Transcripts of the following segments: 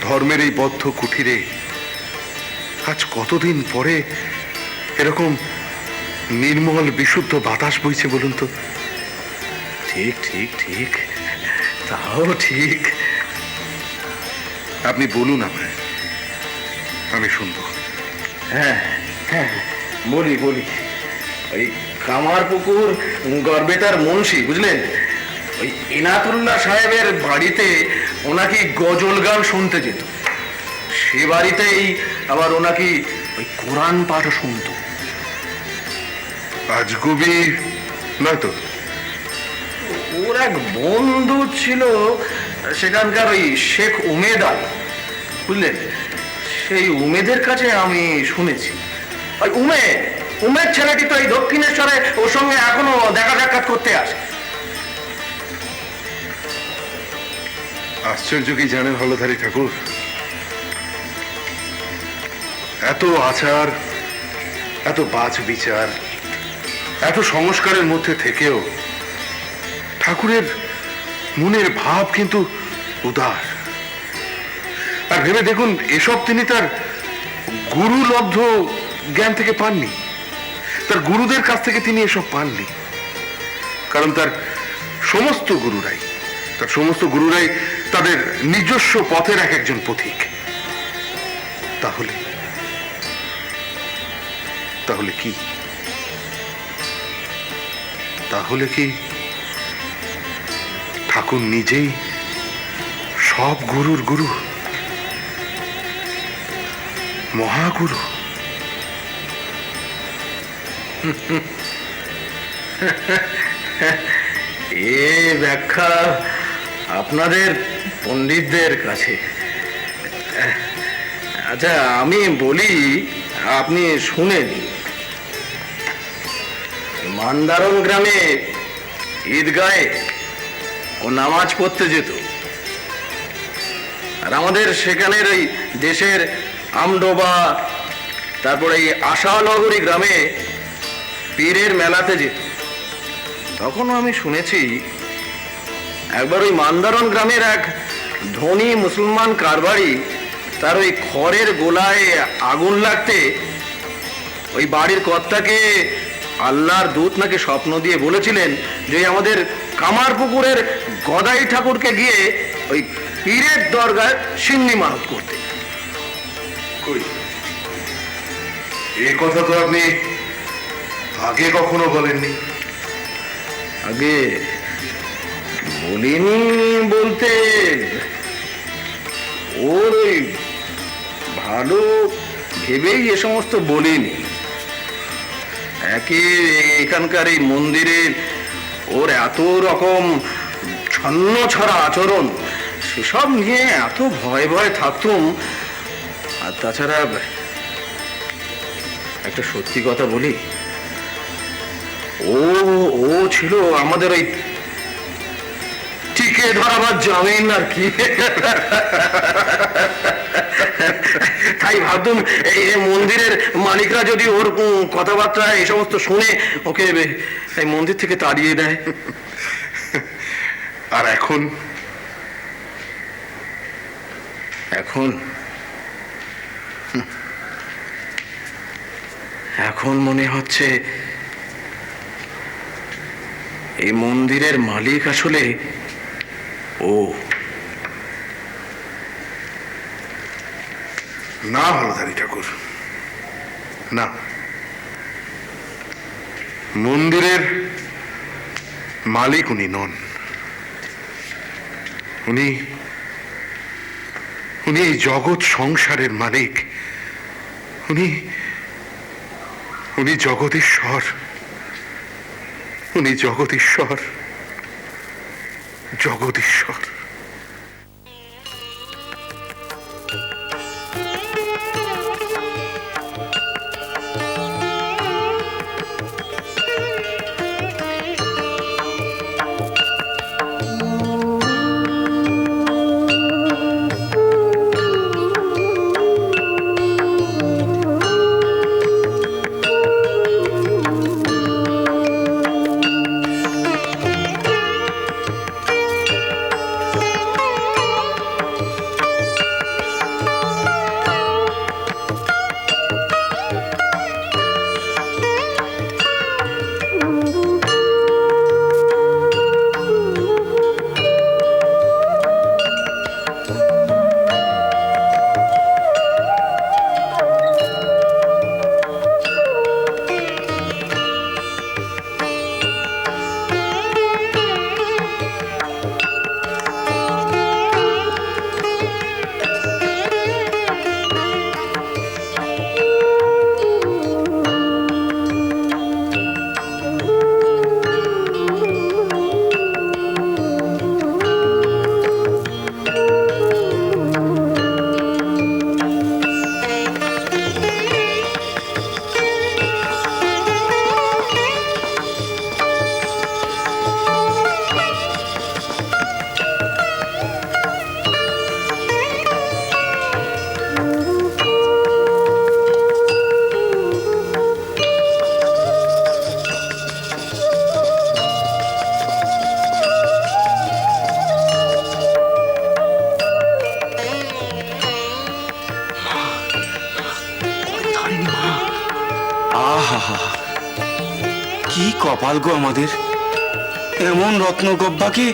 ধর্মের এই বদ্ধ কুঠিরে আজ কতদিন পরে এরকম নির্মল বিশুদ্ধ বাতাস বইছে বলুন তো? ঠিক ঠিক ঠিক, তাও ঠিক। আপনি বলুন আমায়, আমি শুনবো। হ্যাঁ হ্যাঁ, বলি বলি। ওই কামারপুকুর গড়বেতার মুন্সি, বুঝলেন, ওই ইনাতুল্লাহ সাহেবের বাড়িতে ওনাকে গজল গান শুনতে যেত। সে বাড়িতেই আবার ওনাকে ওই কোরআন পাঠও শুনতো। আজগুবি নয় তো? ওর এক বন্ধু ছিল সেখানকার, ওই শেখ উমেদ আলী, বুঝলেন। সেই উমেদের কাছে আমি শুনেছি। ওই উমেদ ছেলেটি তো এই দক্ষিণেশ্বরে ওর সঙ্গে এখনো দেখা সাক্ষাৎ করতে আসে। আশ্চর্য কি জানেন হলধারী ঠাকুর, এত আচার, এত বাছ বিচার, এত সংস্কারের মধ্যে থেকেও ঠাকুরের মনের ভাব কিন্তু উদার। আর ভেবে দেখুন, এসব তিনি তার গুরুলব্ধ জ্ঞান থেকে পাননি, তার গুরুদের কাছ থেকে তিনি এসব পাননি। কারণ তার সমস্ত গুরুরাই তাদের নিজস্ব পথের এক একজন পথিক। তাহলে তাহলে কি তাহলে কি ঠাকুর নিজেই সব গুরুর গুরু, মহাগুরু? এ ব্যাখ্যা আপনাদের পণ্ডিতদের কাছে। আচ্ছা, আমি বলি, আপনি শুনেন। মান্দারণ গ্রামে ঈদগাহে ও নামাজ পড়তে যেত। আর আমাদের সেখানের ওই দেশের আমডোবা, তারপরে এই আশানগরী গ্রামে পীরের মেলাতে যেত। তখনও আমি শুনেছি একবার ওই মান্দারণ গ্রামের এক ধনী মুসলমান কারবারি তার ওই খড়ের গোলায় আগুন লাগতে ওই বাড়ির কর্তাকে আল্লাহর দূত নাকি স্বপ্ন দিয়ে বলেছিলেন যে আমাদের কামারপুকুরের গদাই ঠাকুরকে গিয়ে ওই পীরের দরগায় সিন্নি মানত করতে। কই, এ কথা তো আপনি আগে কখনো বলেননি। আগে বলিনি বলতে, ওর ওই ভালো ভেবেই এ সমস্ত বলিনি। এখানকার এই মন্দিরে ওর এত রকম ছন্ন ছড়া আচরণ, সেসব নিয়ে এত ভয় ভয় থাকতুম। আর তাছাড়া একটা সত্যি কথা বলি, ও ছিল আমাদের ওই টিকে ধরাবার জামিন আর কি। তাই ভাবতুম এই মন্দিরের মালিকরা যদি ওর কথাবার্তা এই সমস্ত শুনে ওকে এই মন্দির থেকে তাড়িয়ে দেয়। আর এখন এখন মনে হচ্ছে এই মন্দিরের মালিক আসলে ও। না হলধারী ঠাকুর, না, মন্দিরের মালিক উনি নন। উনি এই জগৎ সংসারের মালিক। উনি জগদীশ্বর। উনি জগদীশ্বর। কপাল গো আমাদের, এমন রত্ন গব্বাকে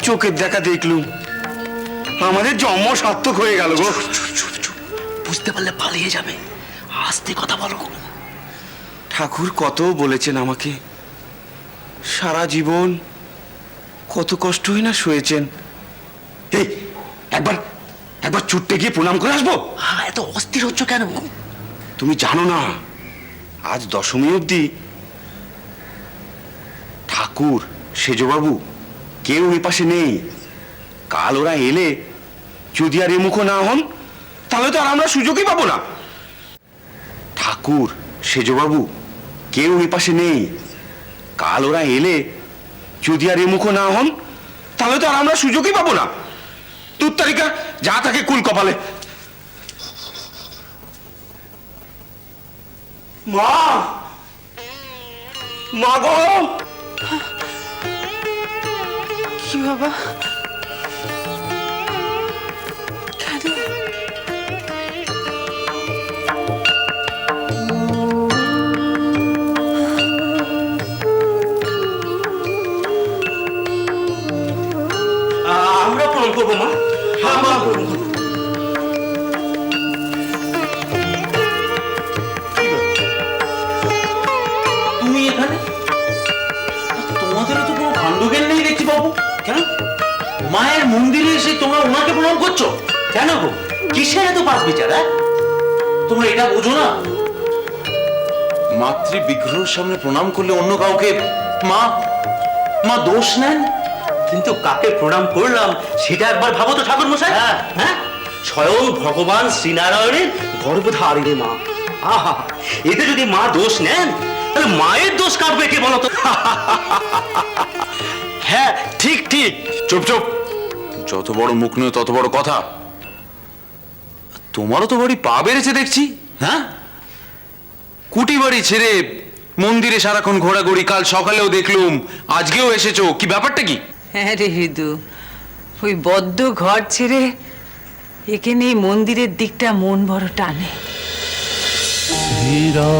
চোখের দেখা দেখলুম। আমাদের জন্ম সার্থক হয়ে গেল গো। বুঝতে পারলে পালিয়ে যাবে, আস্তে কথা বলো। ঠাকুর কত বলেছেন আমাকে, সারা জীবন কত কষ্টই না সয়েছেন। এই একবার একবার ছুটতে গিয়ে প্রণাম করে আসবো। হ্যাঁ, এত অস্থির হচ্ছ কেন? তুমি জানো না, আজ দশমী অবধি ঠাকুর, সেজবাবু কেউ এ পাশে নেই। কাল ওরা এলে যদি আর এমুখো না হন, তাহলে তো আর আমরা সুযোগই পাবো না। ঠাকুর, সেজবাবু কেউ এ পাশে নেই। কাল ওরা এলে যদি আর এমুখো না হন, তাহলে তো আর আমরা সুযোগই পাবো না। তোর তালিকা যা থাকে কুল কপালে। মা, মা গো! কি বাবা, কেন? আমরা প্রণাম করবো মা। হ্যাঁ মা, প্রণাম করবো। তুমি এখানে? তোমাদেরও তো কোনো কাণ্ডজ্ঞান নেই দেখছি বাবু। কেন মায়ের মন্দিরে এসে তোমরা ওনাকে প্রণাম করছো? কেন গো, কিসের এত পাস বিচার? তোমরা এটা বোঝো না? মাতৃ বিগ্রহের সামনে প্রণাম করলে অন্য কাউকে মা মা দোষ নেন। কিন্তু কাকে প্রণাম করলাম সেটা একবার ভাবো তো ঠাকুর মশাই। হ্যাঁ, স্বয়ং ভগবান শ্রীনারায়ণের গর্ভধারিণী মা। আহা, এতে যদি মা দোষ নেন তাহলে মায়ের দোষ কাটবে কে বলো তো? হ্যাঁ, ঠিক ঠিক। চুপ চুপ, যত বড় মুখ নিয়ে তত বড় কথা। তোমারও তো বাড়ি পা বেড়েছে দেখছি। হ্যাঁ, কুটি বাড়ি ছেড়ে মন্দিরে সারাক্ষণ ঘোরাঘুরি, কাল সকালেও দেখলুম, আজকেও এসেছো, কি ব্যাপারটা কি? হ্যাঁ রে হৃদু, ওই বদ্ধ ঘর ছেড়ে এখানে এই মন্দিরের দিকটা মন বড় টানে। ধীরা